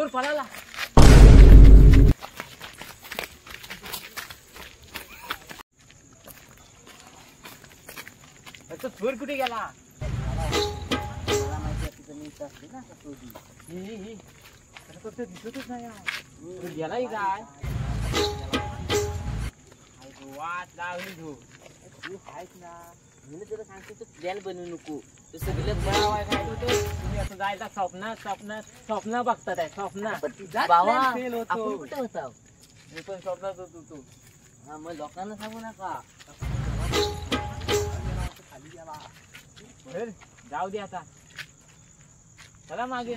पळाला. चोर कुठे गेला? मला माहिती आहे तुझं नीट असते ना शोधी. दिसतच नाही. गेलाय काय? वाट लावली तू. तू आहेस ना म्हणून तुला सांगतो तू प्लॅन बनवू नको. तू सगळं तुम्ही असं जायचा स्वप्न बघतात. स्वप्न बाबा आपण कुठे होता? मी पण स्वप्नात होतो. तू हा मग लोकांना सांगू नका. जाऊ दे आता. चला मागे.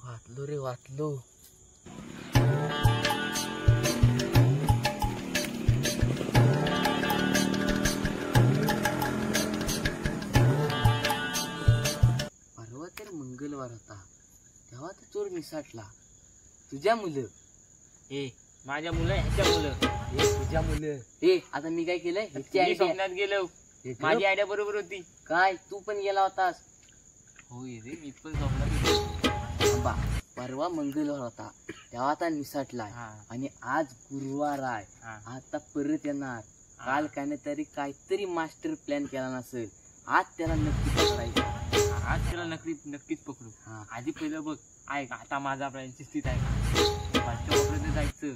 वाचलो रे वाचलो. परवा तर मंगळवार होता तेव्हा तर चोर निसाटला. तुझ्या मुलं माझ्या मुलं ह्याच्या मुलं तुझ्या मुलं आता मी काय केलंय स्वप्नात गेलो. माझी आयडिया बरोबर होती. काय तू पण गेला होतास? होय रे मी पण स्वप्नात. परवा मंगळवार होता तेव्हा आता निसटलाय आणि आज गुरुवार आहे. आता परत येणार. काल काय तरी काहीतरी मास्टर प्लॅन केला नसेल. आज त्याला नक्की पकडायचं. आज त्याला नक्कीच पकडू. आधी पहिलं बघ ऐक. आता माझा प्लॅन शिस्तीत आहे. वरच्या वापरात जायचं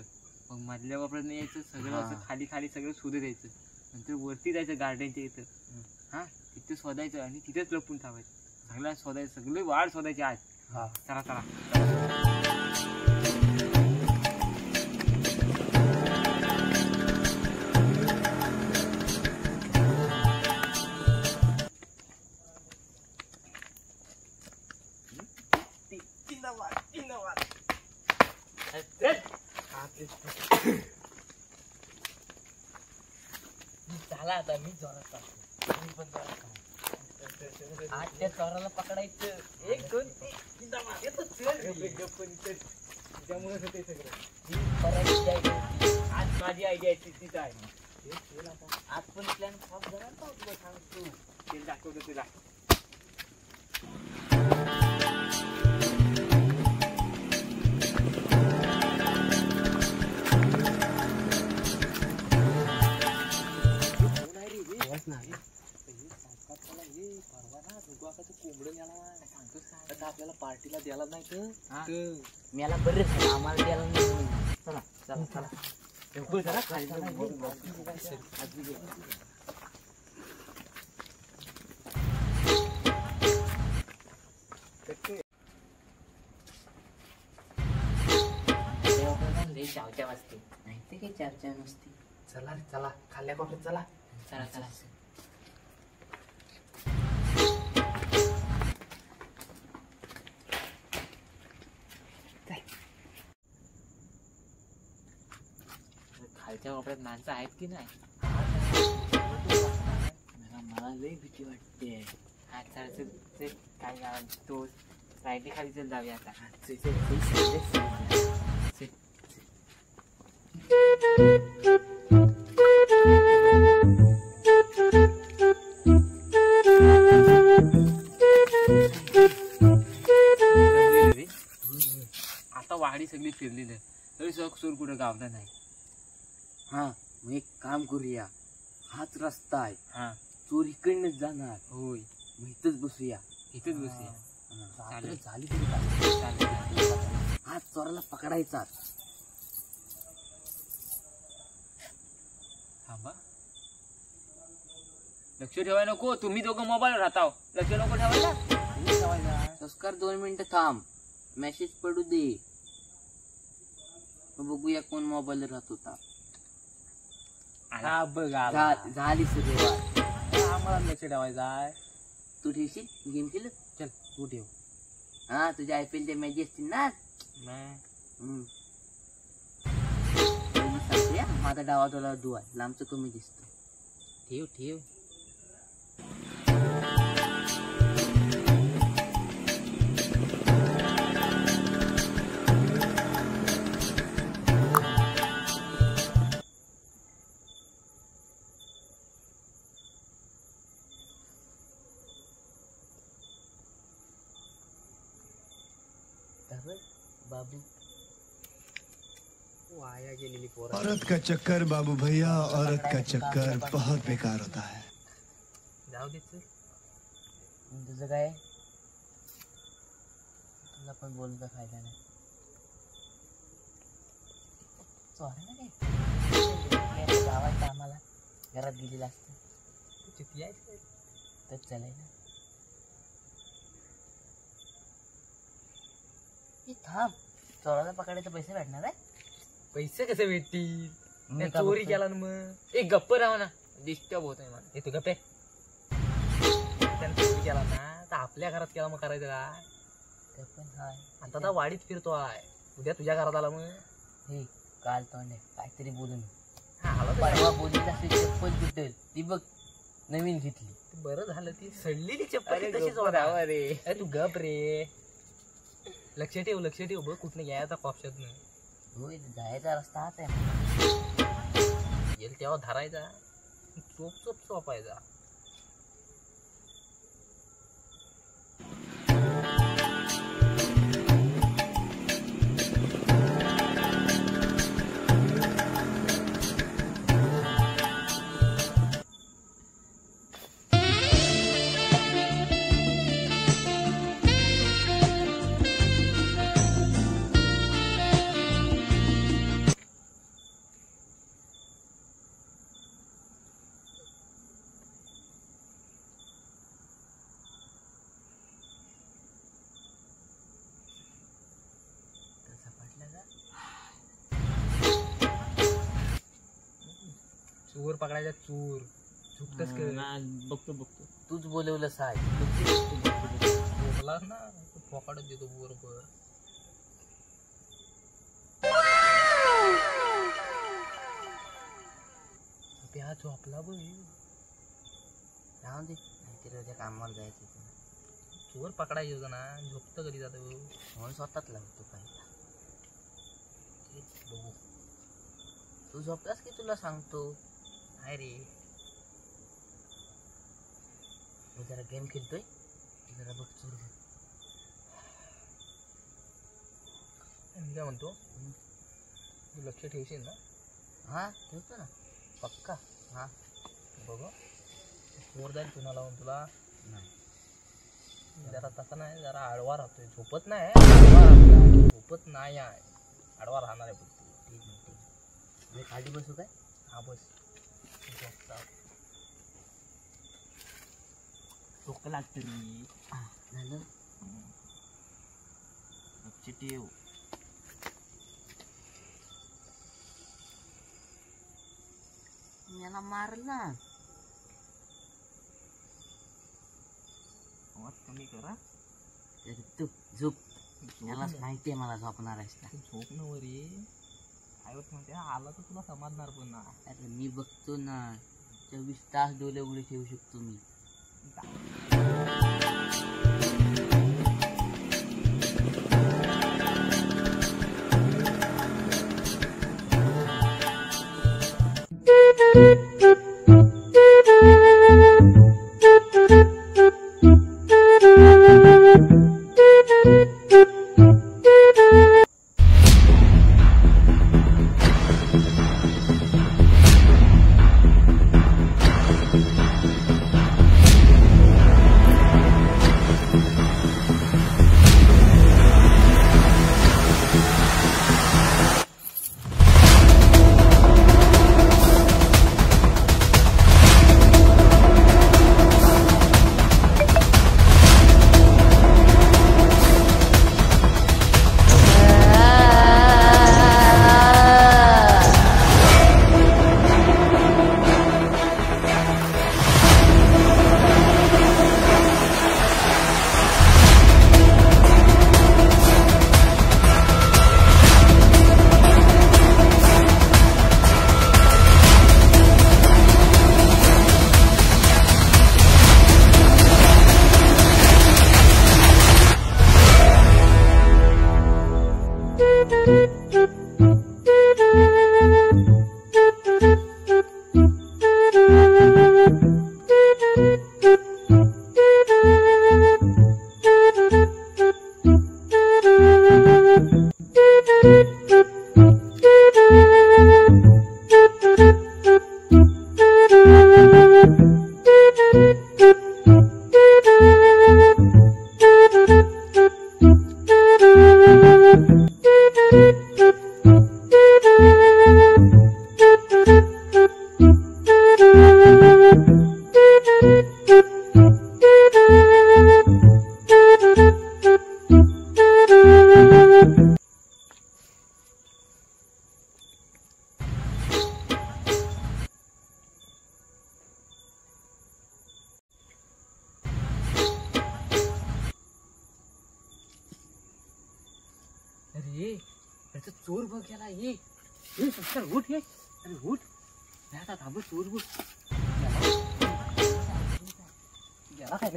मग मधल्या वापरात यायचं. सगळं असं खाली खाली सगळं शोधत यायचं. नंतर वरती जायचं गार्डनच्या इथं. तिथं शोधायचं आणि तिथेच लपून ठेवायचं. सगळ्या शोधायचं. सगळे वाढ शोधायचे आज. चला चला. चला आता मी जोरात आज त्या चोराला पकडायचं. 1 2 3 आज माझी आयडिया तिथं आहे. आज पण प्लॅन फॉर्म झाला ना तुला सांगतो. ते दाखवतो तुला. आपल्याला पार्टीला द्यायला नाही तर मला बरेच आम्हाला द्यायला नाही. चला चला चला. चावच्या वाजते नाही ते काही चर्चा नसते. चला रे चला. खाल्ल्या कॉफीत चला. चला चला. खालच्या वापरात माणसं आहेत की नाही? मला लई भीती वाटते. काय तो साईडने खाली चल जाऊया आता. आता वाडी सगळी फिरलेली आहे तरी सूर कुठं गावला नाही. मग एक काम करूया. हाच रस्ता आहे. चोर इकडनंच जाणार. होय मग इथंच बसूया. झाली हाच चोराला पकडायचा. लक्ष ठेवाय नको. तुम्ही दोघं मोबाईल राहता. लक्ष नको ठेवायला. संस्कार 2 मिनिटं थांब. मेसेज पडू दे. बघूया कोण मोबाईल राहत होता. झाली सुरुवात. आम्हाला लक्ष ठेवायचं आहे. तू ठेवशील गेम केलं? चल तू ठेव. तुझ्या IPL च्या मॅच असतील ना. माझा डावा डोळा दुआ लांबचं कमी दिसत. ठेव ठेव. वाया गेलेली पोर. औरत का चक्कर बाबू भैया, औरत का चक्कर बहुत बेकार होता है. जाऊ दे. तुझं काय तुला पण बोलता फायदा नाही. चोरायला काय गावात आम्हाला घरात गेलेलं असतं चिती आहे तर चालायला. थांब, चोराला पकडायचे पैसे भेटणार आहे. पैसे कसे भेटतील? मी का चोरी बघतोय? केला ना मग. एक गप्प राहा ना, डिस्टर्ब होत आहे मला. तू गप्पे. त्यानं चोरी केला ना तर आपल्या घरात केला मग करायचं काय? ते पण हाय. आता तर वाडीत फिरतो आहे, उद्या तुझ्या घरात आला मग. हे काल तोंडे काहीतरी बोलून आला तर परवा बोलली अशी चप्पल तुटेल ती बघ नवीन घेतली. बरं झालं, ती सडलेली चप्पल अरे तशीच गप्प होता. राहावं रे. अरे तू गप रे. लक्ष ठेव बघ कुठनं यायचा ऑप्शन नाही. होय, जायचा रस्ता हाच आहे. येईल तेव्हा धरायचा, चोप चोपायचा. चोर पकडायचा, चोर झुकतच बघतो तूच बोलवलं साय. झोपला ना पकडच देतो बरोबर. झोपला बघ. जाऊ दे, नाहीतरी उद्या कामावर जायचं. चोर पकडायचं होतं ना, झोपतं कधी जातं म्हणून स्वतःच लावतो पाहिजे. बघू. तू झोपलास की तुला सांगतो. नाही रे, मी जरा गेम खेळतोय, जरा बघ चोर. मी काय म्हणतो, तू लक्ष ठेवशील ना? हा ठेवतो ना पक्का. हा बघ चोर जाईल पुन्हा लावून तुला. नाही जरा तसा नाही, जरा आडवा राहतोय. झोपत नाही आहे, आडवा राहणार आहे. ठीक आहे. मी खाली बसू काय? हा बस. डोकं लागतं रे. झालं लक्ष ठेव. याला मारल ना. आवाज कमी करा. तू झोप. यालाच माहिती आहे मला झोपणार आहेस का. झोप न रे. काय होत म्हणते, आला तर तुला समजणार पण ना. अरे मी बघतो ना, 24 तास डोळे उघडे ठेवू शकतो मी. चोर बघ गेला. ये सत्तर उठ ये. अरे उठ नाही आता थांब चोर बघ गेला काय.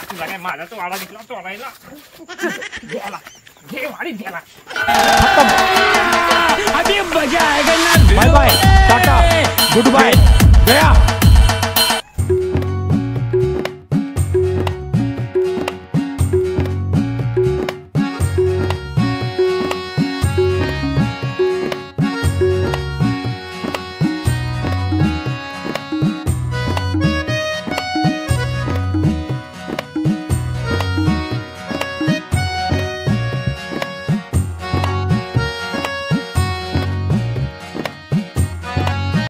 तुला काय माझा तो आला घेतला चोरायला घे वाढीत गेला.